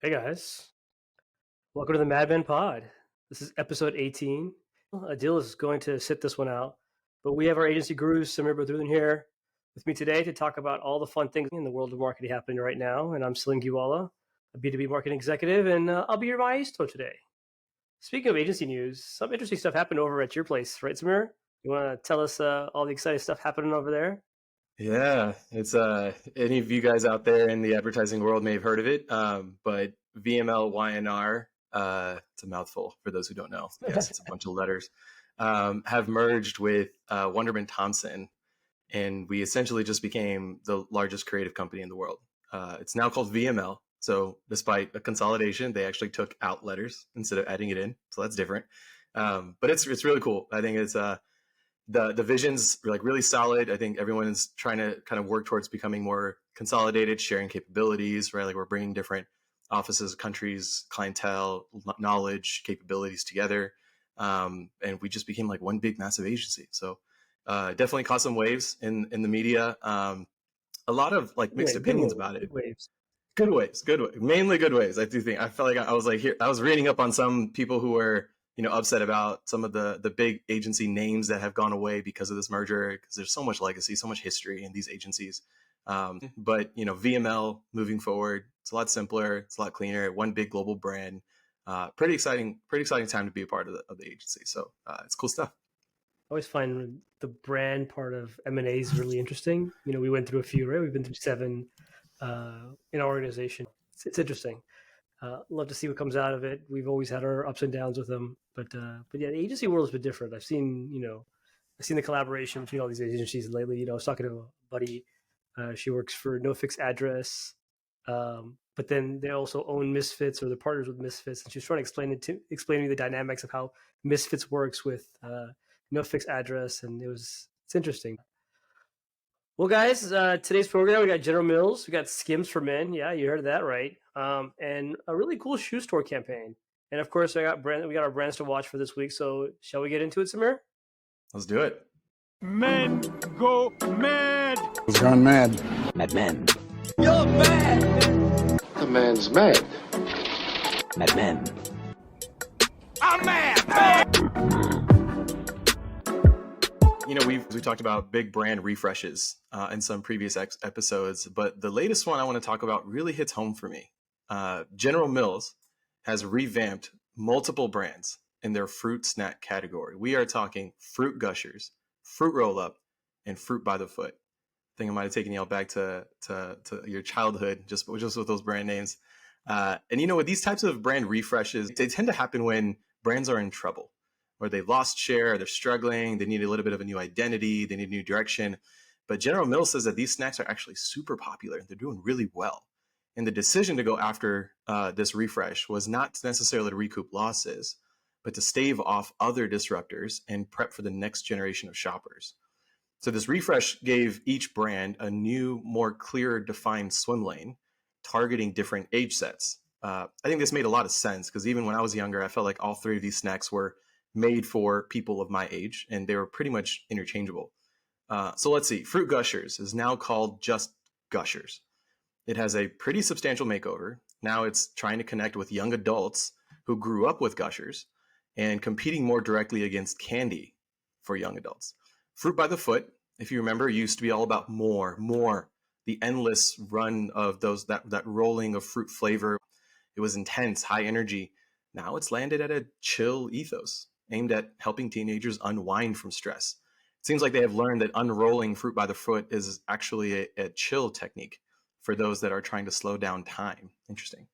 Hey guys, welcome to the Madman Pod. This is episode 18. Adil is going to sit this one out, but we have our agency gurus, Samir Badruddin, here with me today to talk about all the fun things in the world of marketing happening right now. And I'm Salim Giwala, a B2B marketing executive, and I'll be your maestro today. Speaking of agency news, some interesting stuff happened over at your place, right, Samir? You want to tell us all the exciting stuff happening over there? Yeah, it's any of you guys out there in the advertising world may have heard of it, but VML YNR, it's a mouthful for those who don't know. Yes, it's a bunch of letters. Have merged with Wonderman Thompson, and we essentially just became the largest creative company in the world. It's now called VML. So despite a consolidation, they actually took out letters instead of adding it in. So that's different. But it's really cool. I think it's the vision's like really solid. I think everyone is trying to kind of work towards becoming more consolidated, sharing capabilities, right? Like we're bringing different offices, countries, clientele, knowledge, capabilities together. And we just became like one big massive agency. So definitely caused some waves in the media. A lot of like mixed opinions about it. Good waves. Good ways, good way, mainly good ways. I do think I felt like I was like here. I was reading up on some people who were upset about some of the big agency names that have gone away because of this merger. Because there's so much legacy, so much history in these agencies. But VML moving forward, it's a lot simpler, it's a lot cleaner. One big global brand. Pretty exciting time to be a part of the agency. So it's cool stuff. I always find the brand part of M&A is really interesting. We went through a few, right? We've been through 7 in our organization. It's interesting. Love to see what comes out of it. We've always had our ups and downs with them, but yeah, the agency world has been different. I've seen the collaboration between all these agencies lately. I was talking to a buddy. She works for No Fixed Address, but then they also own Misfits, or they're partners with Misfits, and she was trying to explain to me the dynamics of how Misfits works with No Fixed Address, and it's interesting. Well, guys, today's program, we got General Mills, we got Skims for Men. Yeah, you heard that right. And a really cool shoe store campaign. And of course, we got our brands to watch for this week. So, shall we get into it, Samir? Let's do it. Men go mad. Who's gone mad? Mad Men. You're bad. The man's mad. Mad Men. I'm mad. We talked about big brand refreshes in some previous episodes, but the latest one I want to talk about really hits home for me. General Mills has revamped multiple brands in their fruit snack category. We are talking Fruit Gushers, Fruit Rollup, and Fruit by the Foot. I think I might have taken y'all back to your childhood just with those brand names. And with these types of brand refreshes, they tend to happen when brands are in trouble, or they've lost share, or they're struggling, they need a little bit of a new identity, they need a new direction. But General Mills says that these snacks are actually super popular and they're doing really well. And the decision to go after this refresh was not necessarily to recoup losses, but to stave off other disruptors and prep for the next generation of shoppers. So this refresh gave each brand a new, more clear defined swim lane, targeting different age sets. I think this made a lot of sense because even when I was younger, I felt like all 3 of these snacks were made for people of my age, and they were pretty much interchangeable. So let's see. Fruit Gushers is now called just Gushers. It has a pretty substantial makeover. Now it's trying to connect with young adults who grew up with Gushers and competing more directly against candy for young adults. Fruit by the Foot, if you remember, used to be all about more, the endless run of that rolling of fruit flavor. It was intense, high energy. Now it's landed at a chill ethos aimed at helping teenagers unwind from stress. It seems like they have learned that unrolling fruit by the foot is actually a chill technique for those that are trying to slow down time. Interesting.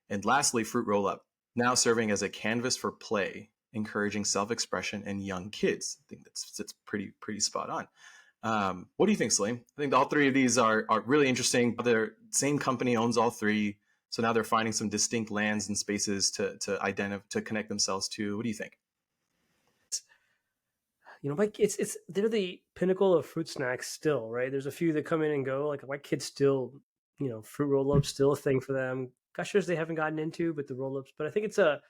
And lastly, Fruit Rollup, now serving as a canvas for play, encouraging self-expression in young kids. I think that's pretty spot on. What do you think, Salim? I think all 3 of these are really interesting. The same company owns all 3. So now they're finding some distinct lands and spaces to connect themselves to. What do you think? They're the pinnacle of fruit snacks still, right? There's a few that come in and go. Like my kids still, fruit roll-ups still a thing for them. Gushers they haven't gotten into, but the roll-ups. But I think it's an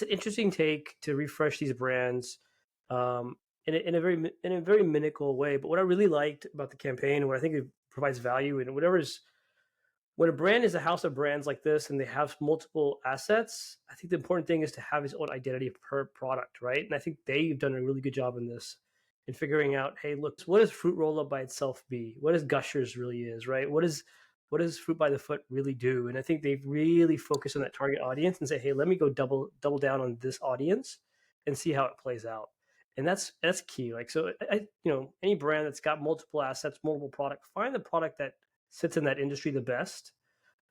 interesting take to refresh these brands in a very minimal way. But what I really liked about the campaign, and what I think it provides value, and whatever's when a brand is a house of brands like this and they have multiple assets, I think the important thing is to have his own identity per product, right? And I think they've done a really good job in this, in figuring out, hey, look, what does Fruit Roll-Up by itself be? What does Gushers really is, right? What does Fruit by the Foot really do? And I think they've really focused on that target audience and say, hey, let me go double down on this audience and see how it plays out. And that's key. Like, so any brand that's got multiple assets, multiple product, find the product that sits in that industry the best,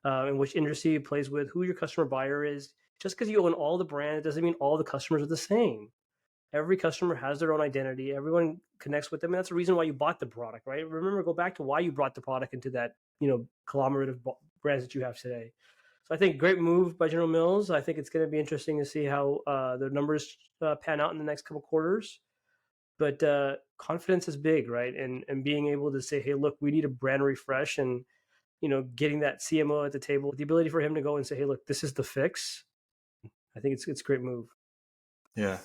and which industry it plays with, who your customer buyer is. Just because you own all the brand, it doesn't mean all the customers are the same. Every customer has their own identity. Everyone connects with them. And that's the reason why you bought the product, right? Remember, go back to why you brought the product into that, conglomerate of brands that you have today. So I think great move by General Mills. I think it's going to be interesting to see how their numbers pan out in the next couple quarters. But confidence is big, right? And being able to say, hey, look, we need a brand refresh, and getting that CMO at the table, the ability for him to go and say, hey, look, this is the fix. I think it's a great move. Yeah.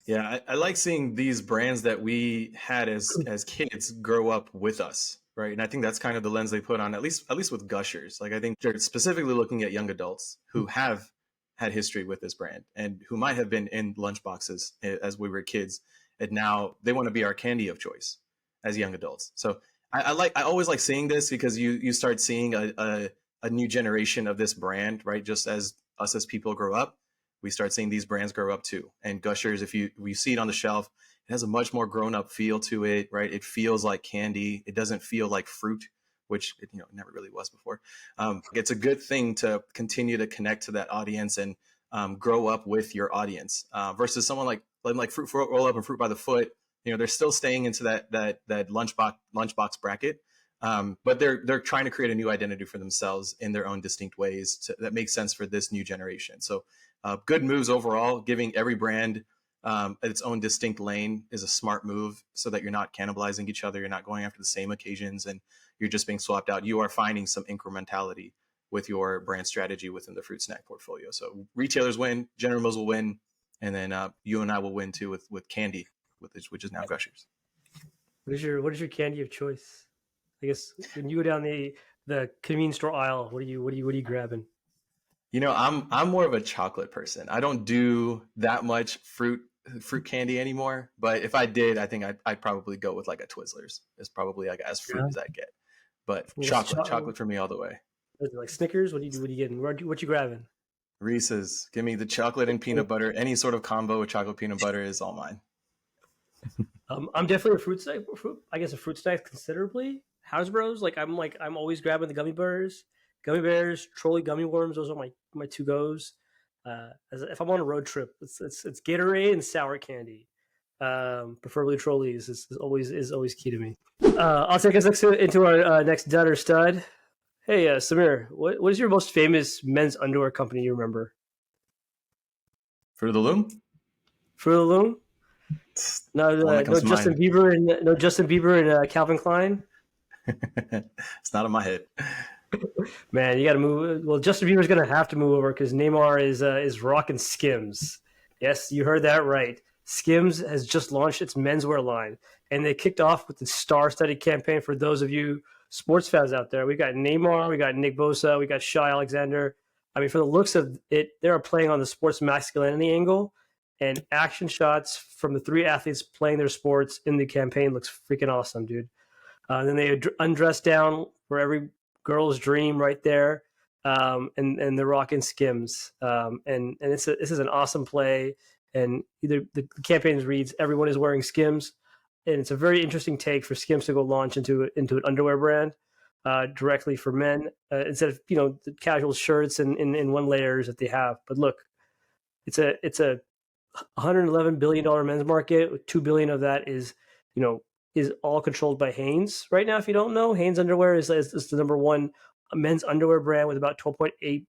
Yeah, I like seeing these brands that we had as kids grow up with us, right? And I think that's kind of the lens they put on, at least with Gushers. Like, I think they're specifically looking at young adults who have had history with this brand and who might have been in lunchboxes as we were kids, and now they want to be our candy of choice as young adults. So I always like seeing this, because you start seeing a new generation of this brand, right? Just as us as people grow up, we start seeing these brands grow up too. And Gushers, if you see it on the shelf, it has a much more grown up feel to it, right? It feels like candy. It doesn't feel like fruit, which it never really was before. It's a good thing to continue to connect to that audience and grow up with your audience, versus someone like Fruit Roll-Up and Fruit by the Foot. They're still staying into that lunchbox bracket, but they're trying to create a new identity for themselves in their own distinct ways that make sense for this new generation. So good moves overall. Giving every brand its own distinct lane is a smart move, so that you're not cannibalizing each other. You're not going after the same occasions, and you're just being swapped out. You are finding some incrementality with your brand strategy within the fruit snack portfolio. So retailers win, General Mills will win, and then you and I will win too with candy, which is now Gushers. What is your candy of choice? I guess when you go down the convenience store aisle, what are you grabbing? I'm more of a chocolate person. I don't do that much fruit candy anymore, but if I did, I think I'd probably go with like a Twizzlers. It's probably like as fruit as I get. But chocolate for me all the way. Like Snickers? What are you getting? What you grabbing? Reese's. Give me the chocolate and peanut butter. Any sort of combo with chocolate peanut butter is all mine. I'm definitely a fruit snack considerably. Hasbro's, I'm always grabbing the gummy bears, Trolley gummy worms. Those are my two goes. If I'm on a road trip, it's Gatorade and sour candy. Preferably Trolleys is always key to me. I'll take us into our next dud or stud. Hey, Samir, what is your most famous men's underwear company you remember? Fruit of the Loom? Fruit of the Loom? No Justin Bieber and Calvin Klein? It's not in my head. Man, you got to move. Well, Justin Bieber's going to have to move over because Neymar is rocking Skims. Yes, you heard that right. Skims has just launched its menswear line, and they kicked off with the star-studded campaign. For those of you sports fans out there, we got Neymar, we got Nick Bosa, we got Shai Alexander. I mean, for the looks of it, they're playing on the sports masculinity angle, and action shots from the three athletes playing their sports in the campaign looks freaking awesome, dude. Then they undress down for every girl's dream right there, and they're rocking Skims. And this is an awesome play. And either the campaign reads, "Everyone is wearing Skims," and it's a very interesting take for Skims to go launch into an underwear brand directly for men instead of the casual shirts and in one layers that they have. But look, it's a $111 billion men's market. With $2 billion of that is all controlled by Hanes right now. If you don't know, Hanes underwear is the number one men's underwear brand with about 12.8%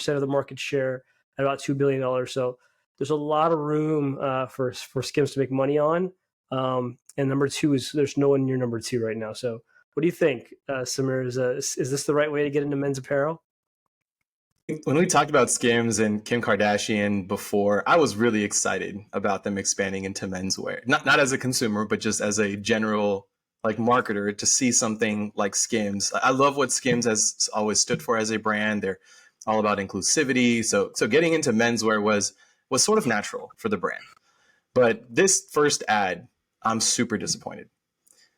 of the market share at about $2 billion. So there's a lot of room for Skims to make money on. And number two is there's no one near number two right now. So what do you think, Samir? Is this the right way to get into men's apparel? When we talked about Skims and Kim Kardashian before, I was really excited about them expanding into menswear. Not as a consumer, but just as a general like marketer to see something like Skims. I love what Skims has always stood for as a brand. They're all about inclusivity. So getting into menswear was sort of natural for the brand. But this first ad, I'm super disappointed.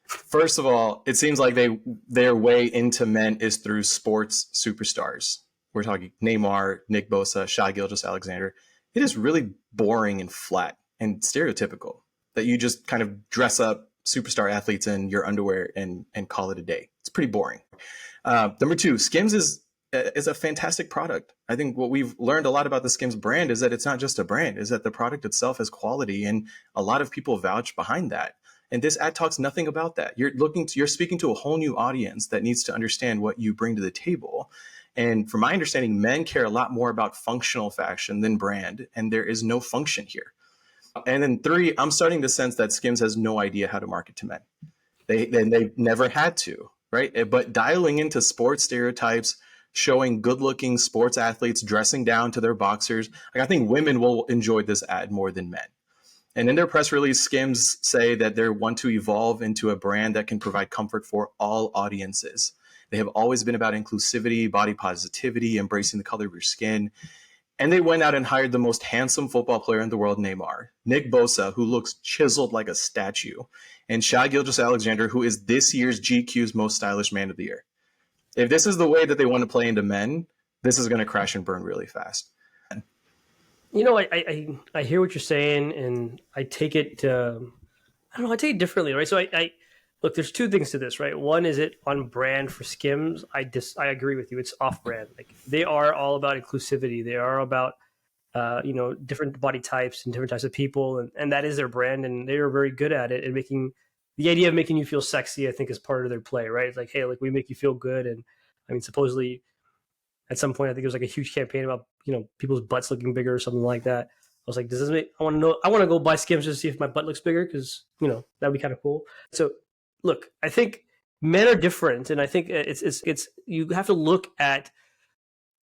First of all, it seems like their way into men is through sports superstars. We're talking Neymar, Nick Bosa, Shai Gilgeous-Alexander. It is really boring and flat and stereotypical that you just kind of dress up superstar athletes in your underwear and call it a day. It's pretty boring. Number two, Skims is a fantastic product. I think what we've learned a lot about the Skims brand is that it's not just a brand, is that the product itself has quality, and a lot of people vouch behind that. And this ad talks nothing about that. You're speaking to a whole new audience that needs to understand what you bring to the table. And from my understanding, men care a lot more about functional fashion than brand, and there is no function here. And then three, I'm starting to sense that Skims has no idea how to market to men. They've never had to, right? But dialing into sports stereotypes, showing good-looking sports athletes dressing down to their boxers, like, I think women will enjoy this ad more than men. And in their press release, Skims say that they want to evolve into a brand that can provide comfort for all audiences. They have always been about inclusivity, body positivity, embracing the color of your skin. And they went out and hired the most handsome football player in the world, Neymar, Nick Bosa, who looks chiseled like a statue, and Shai Gilgeous-Alexander, who is this year's GQ's most stylish man of the year. If this is the way that they want to play into men, this is going to crash and burn really fast. You know, I hear what you're saying, and I take it I take it differently, right? So I look, there's two things to this, right? One, is it on brand for Skims? I agree with you. It's off brand. Like, they are all about inclusivity. They are about different body types and different types of people, and that is their brand, and they are very good at it. And making the idea of making you feel sexy, I think, is part of their play, right? It's like, hey, like, we make you feel good, and I mean, supposedly at some point, I think it was like a huge campaign about people's butts looking bigger or something like that. I was like, does this make? I want to go buy Skims just to see if my butt looks bigger, because that'd be kind of cool. So, look, I think men are different, and I think it's you have to look at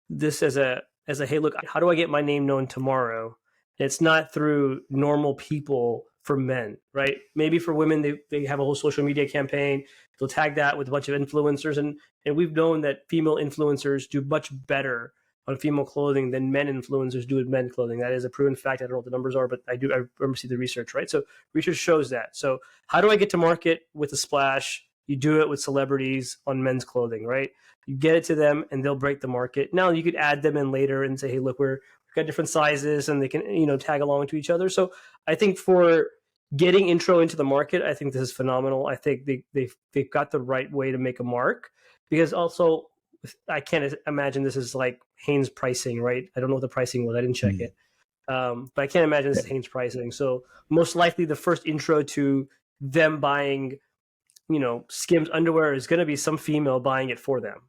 this as a hey, look, how do I get my name known tomorrow? And it's not through normal people for men, right? Maybe for women, they have a whole social media campaign. They'll tag that with a bunch of influencers, and we've known that female influencers do much better on female clothing than men influencers do with men clothing. That is a proven fact. I don't know what the numbers are, but I remember seeing the research, right? So research shows that. So how do I get to market with a splash? You do it with celebrities on men's clothing, right? You get it to them, and they'll break the market. Now you could add them in later and say, hey, look, we've got different sizes, and they can tag along to each other. So I think for getting intro into the market, I think this is phenomenal. I think they've got the right way to make a mark, because also I can't imagine this is like Hanes pricing, right? I don't know what the pricing was. I didn't check it. But I can't imagine this is Hanes pricing. So most likely the first intro to them buying, Skims underwear is going to be some female buying it for them,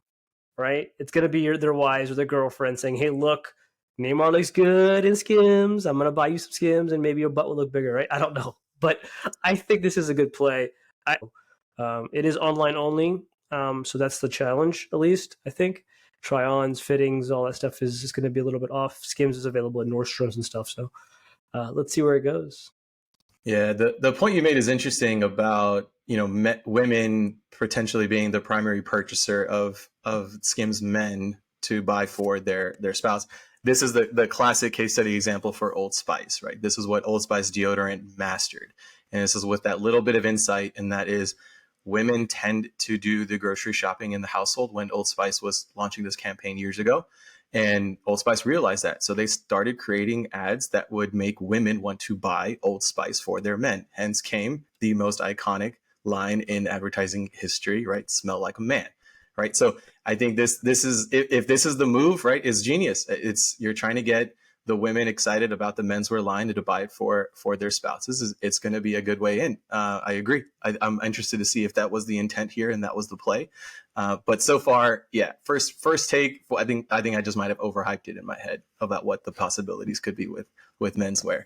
right? It's going to be their wives or their girlfriend saying, hey, look, Neymar looks good in Skims. I'm going to buy you some Skims, and maybe your butt will look bigger, right? I don't know. But I think this is a good play. It is online only. So that's the challenge, at least, I think. Try-ons, fittings, all that stuff is just going to be a little bit off. Skims is available at Nordstrom's and stuff. So let's see where it goes. Yeah, the point you made is interesting about, women potentially being the primary purchaser of Skims men to buy for their spouse. This is the classic case study example for Old Spice, right? This is what Old Spice deodorant mastered. And this is with that little bit of insight, and that is women tend to do the grocery shopping in the household when Old Spice was launching this campaign years ago. And Old Spice realized that. So they started creating ads that would make women want to buy Old Spice for their men. Hence came the most iconic line in advertising history, right? Smell like a man, right? So I think this is, if this is the move, right, is genius. You're trying to get the women excited about the menswear line to buy it for their spouses. It's going to be a good way in. I agree. I'm interested to see if that was the intent here and that was the play. But so far, yeah, first take, I think I just might have overhyped it in my head about what the possibilities could be with menswear.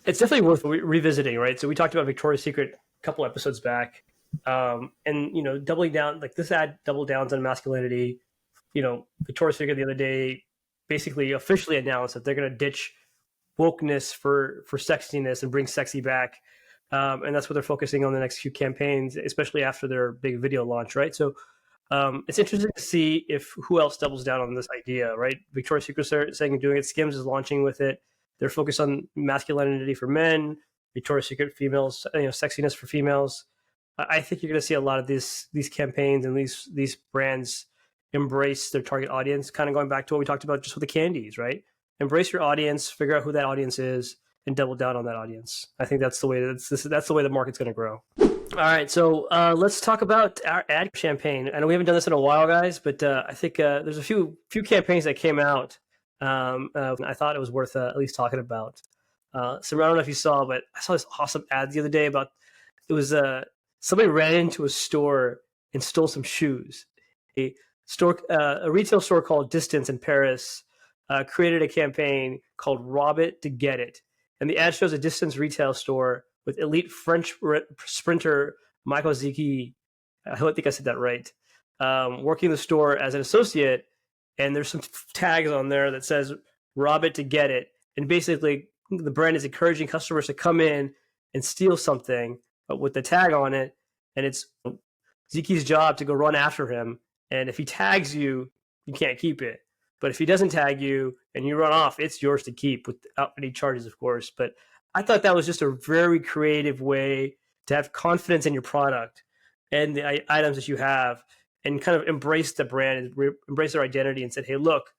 It's definitely worth revisiting, right? So we talked about Victoria's Secret a couple episodes back, and doubling down, like this ad double downs on masculinity. Victoria's Secret the other day basically officially announced that they're going to ditch wokeness for sexiness and bring sexy back. and that's what they're focusing on the next few campaigns, especially after their big video launch, right? So it's interesting to see if who else doubles down on this idea, right? Victoria's Secret saying doing it. Skims is launching with it. They're focused on masculinity for men. Victoria's Secret females, sexiness for females. I think you're going to see a lot of these campaigns and these brands embrace their target audience. Kind of going back to what we talked about just with the candies, right? Embrace your audience, figure out who that audience is, and double down on that audience. I think that's the way that's the way the market's going to grow. All right, so let's talk about our ad campaign. I know we haven't done this in a while, guys, but I think there's a few campaigns that came out. I thought it was worth at least talking about. So I don't know if you saw, but I saw this awesome ad the other day about it was somebody ran into a store and stole some shoes. A retail store called Distance in Paris created a campaign called "Rob It to Get It," and the ad shows a Distance retail store with elite French sprinter Michael Ziki, I think I said that right, working the store as an associate. And there's some tags on there that says "Rob It to Get It," and basically the brand is encouraging customers to come in and steal something, but with the tag on it, and it's Ziki's job to go run after him. And if he tags you, you can't keep it. But if he doesn't tag you and you run off, it's yours to keep without any charges, of course. But I thought that was just a very creative way to have confidence in your product and the items that you have, and kind of embrace the brand and embrace their identity and said, hey, look,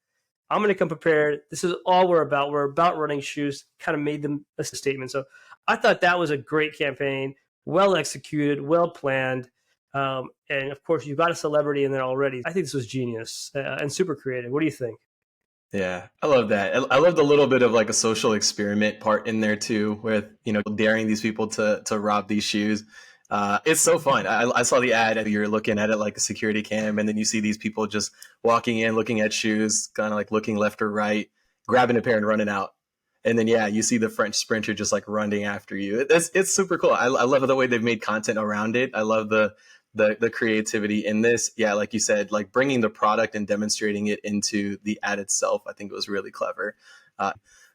I'm going to come prepared. This is all we're about. We're about running shoes, kind of made them a statement. So I thought that was a great campaign, well executed, well planned. And of course, you've got a celebrity in there already. I think this was genius and super creative. What do you think? Yeah, I love that. I love the little bit of like a social experiment part in there too, with, daring these people to rob these shoes. It's so fun. I saw the ad. You're looking at it like a security cam, and then you see these people just walking in, looking at shoes, kind of like looking left or right, grabbing a pair and running out. And then, you see the French sprinter just like running after you. It's super cool. I love the way they've made content around it. I love the creativity in this. Yeah, like you said, like bringing the product and demonstrating it into the ad itself. I think it was really clever.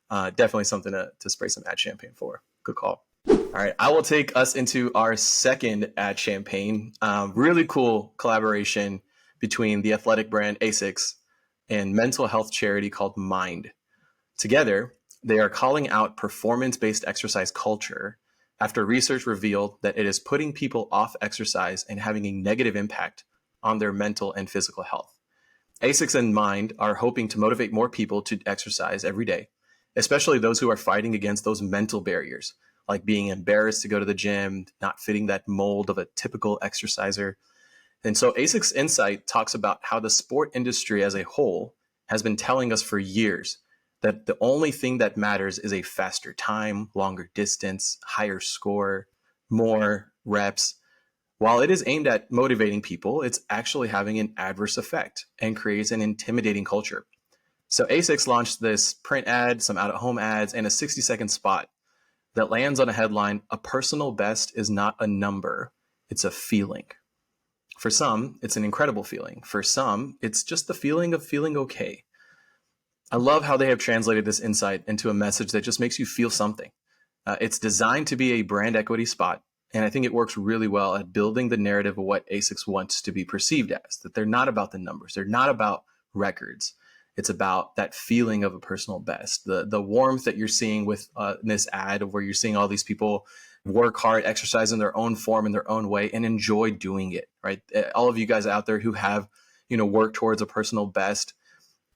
Definitely something to spray some ad champagne for. Good call. All right, I will take us into our second ad campaign. Really cool collaboration between the athletic brand Asics and mental health charity called Mind. Together, they are calling out performance-based exercise culture after research revealed that it is putting people off exercise and having a negative impact on their mental and physical health. Asics and Mind are hoping to motivate more people to exercise every day, especially those who are fighting against those mental barriers, like being embarrassed to go to the gym, not fitting that mold of a typical exerciser. And so Asics Insight talks about how the sport industry as a whole has been telling us for years that the only thing that matters is a faster time, longer distance, higher score, more reps. While it is aimed at motivating people, it's actually having an adverse effect and creates an intimidating culture. So Asics launched this print ad, some out-of-home ads, and a 60-second spot that lands on a headline, "A personal best is not a number, it's a feeling." For some, it's an incredible feeling. For some, it's just the feeling of feeling okay. I love how they have translated this insight into a message that just makes you feel something. It's designed to be a brand equity spot, and I think it works really well at building the narrative of what Asics wants to be perceived as, that they're not about the numbers, they're not about records. It's about that feeling of a personal best, the warmth that you're seeing with this ad, of where you're seeing all these people work hard, exercise in their own form, in their own way, and enjoy doing it, right? All of you guys out there who have, worked towards a personal best,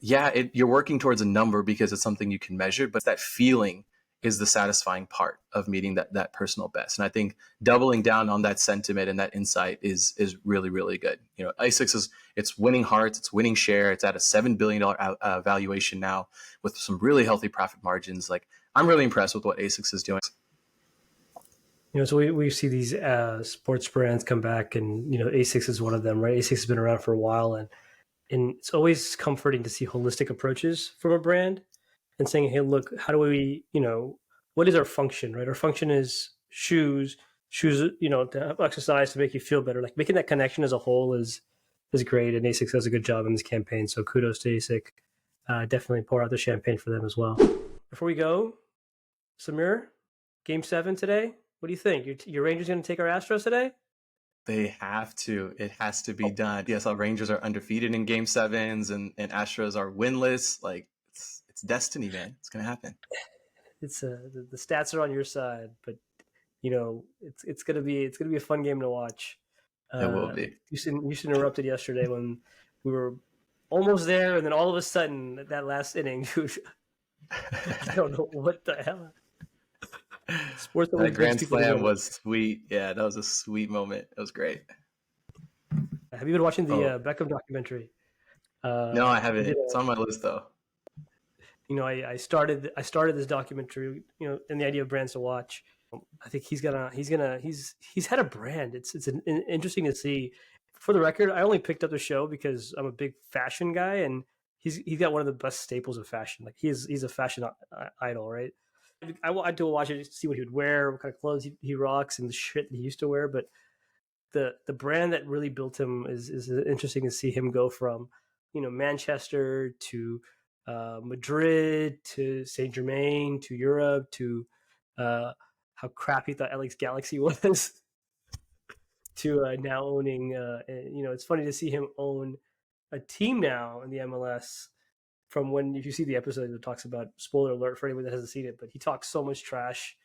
you're working towards a number because it's something you can measure, but that feeling is the satisfying part of meeting that personal best. And I think doubling down on that sentiment and that insight is really, really good. Asics it's winning hearts, it's winning share. It's at a $7 billion valuation now with some really healthy profit margins. Like, I'm really impressed with what Asics is doing. So we see these sports brands come back, and Asics is one of them, right? Asics has been around for a while, and it's always comforting to see holistic approaches from a brand and saying, hey, look, how do we, what is our function, right? Our function is shoes, to exercise, to make you feel better. Like, making that connection as a whole is great, and Asics does a good job in this campaign. So kudos to Asics. Definitely pour out the champagne for them as well. Before we go, Samir, Game 7 today. What do you think? Your Rangers going to take our Astros today? They have to. It has to be done. Yes, our Rangers are undefeated in Game 7s, and Astros are winless. Like it's destiny, man. It's gonna happen. It's the stats are on your side, but it's gonna be a fun game to watch. It will be. You interrupted yesterday when we were almost there, and then all of a sudden that last inning, I don't know what the hell. Sports that grand slam was sweet. Yeah, that was a sweet moment. It was great. Have you been watching the Beckham documentary? No, I haven't. It's on my list though. I started this documentary, and the idea of brands to watch. I think he's had a brand. It's interesting to see. For the record, I only picked up the show because I'm a big fashion guy, and he's got one of the best staples of fashion. Like he's a fashion idol, right? I wanted to watch it to see what he would wear, what kind of clothes he rocks, and the shit that he used to wear. But the brand that really built him is interesting to see him go from, Manchester to Madrid to Saint Germain to Europe to how crappy he thought LA's Galaxy was to now owning. It's funny to see him own a team now in the MLS. From when, if you see the episode that talks about, spoiler alert for anyone that hasn't seen it, but he talks so much trash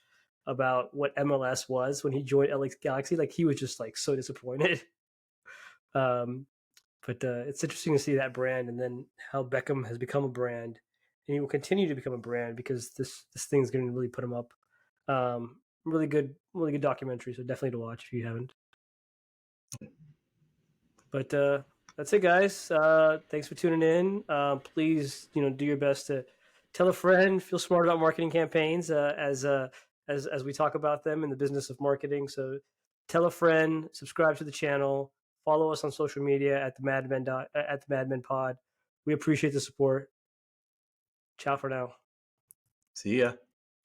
about what MLS was when he joined LA Galaxy. Like he was just like so disappointed. But it's interesting to see that brand and then how Beckham has become a brand, and he will continue to become a brand because this thing's going to really put him up. Really good documentary. So definitely to watch if you haven't. But that's it, guys. Thanks for tuning in. Please, do your best to tell a friend. Feel smart about marketing campaigns as we talk about them in the business of marketing. So, tell a friend. Subscribe to the channel. Follow us on social media at the Madmen Pod. We appreciate the support. Ciao for now. See ya.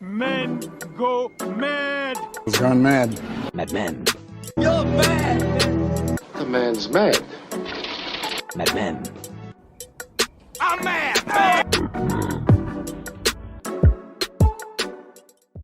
Men go mad. He's gone mad. Madmen. You're mad. The man's mad. Madmen. I'm mad.